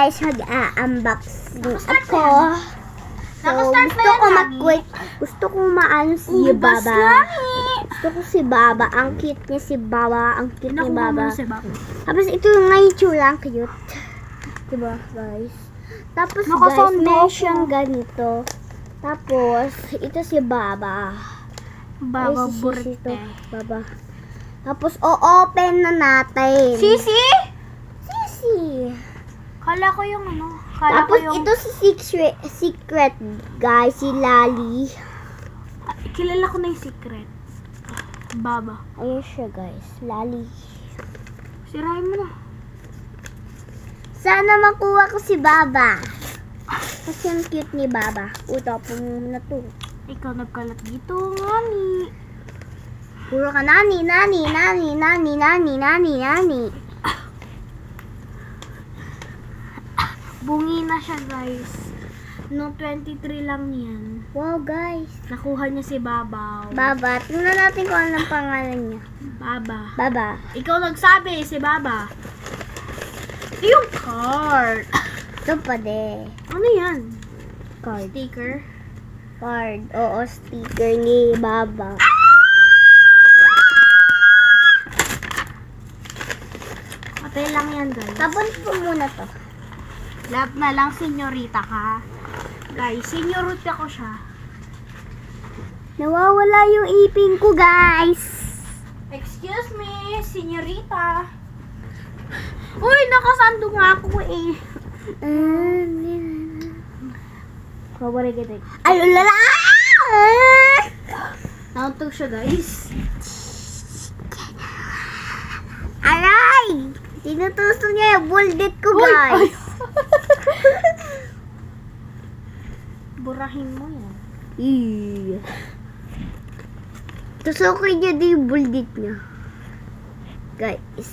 guys, mag-unboxing ako. So, Nakastart gusto na ko yan, mag-quit. Gusto ko maano si Baba. Gusto ko si Baba. Ang cute niya si Baba. Ang cute ni Baba. Tapos ito yung ngayon tsura. Ang cute. Diba, guys? Tapos, guys, Nakasando meron ako. siyang ganito. Tapos, ito si Baba. Baba Ay, si Sisi burte. to. Baba. Tapos, o-open na natin. Sisi? Sisi. Kala ko yung ano. Kala Tapos, ko yung... ito si secret, guys. Si Lali. Kilala ko na yung secret. Baba. Ayun siya, guys. Lali. Sirahin mo na. Sana makuha ko si Baba. Kasi ang cute ni Baba. Utapon mo na to. Ikaw nagkalat dito, ngani. Puro ka nani. Bungi na siya, guys. Noong 23 lang yan. Wow, guys. Nakuha niya si Babaw. Baba. Tingnan natin kung anong pangalan niya. Baba. Baba. Ikaw nagsabi, si Baba. Yung card. Ito pa de. Ano yan? Card. Sticker? Card. Oo, sticker ni Baba. Patay lang yan, guys. Tapon po muna to. Lahat na lang, senyorita ka. Guys, senyorita ko siya. Nawawala yung ipin ko, guys. Excuse me, senyorita. Uy, nakasando nga ako eh. Kabarigay. Alulala! Nauntog siya, guys. Aray! Tinutusok niya yung bullet ko, Uy, guys. Burahin mo yan. Tusukin niya din yung bullet niya. Guys!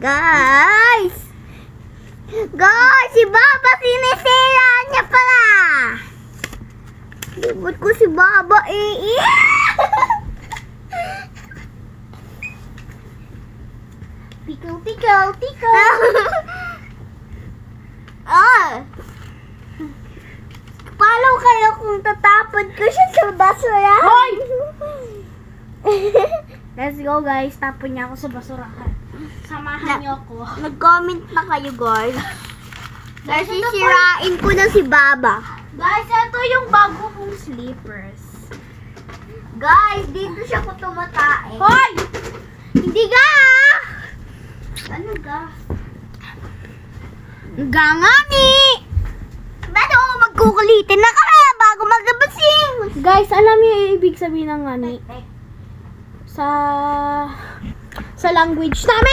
Guys! Guys! Si Baba sinisira niya pala! Libot ko si Baba eh! Tikaw! Ah! Paano kaya kung tatapon ko siya sa basura? Hoy! Let's go, guys. Tapon niya ako sa basurahan. Samahan niyo ako. Nag-comment na kayo, guys. Guys, ito Sisirain ko na si Baba. Guys, ito yung bago kong slippers. Guys, dito siya ko tumatae. Hoy! Hindi ka! Ano ka? Gangani! Ba't ako magkukulitin na kami bago maglabasing? Guys, alam niyo yung ibig sabihin ng ngani? Sa language namin.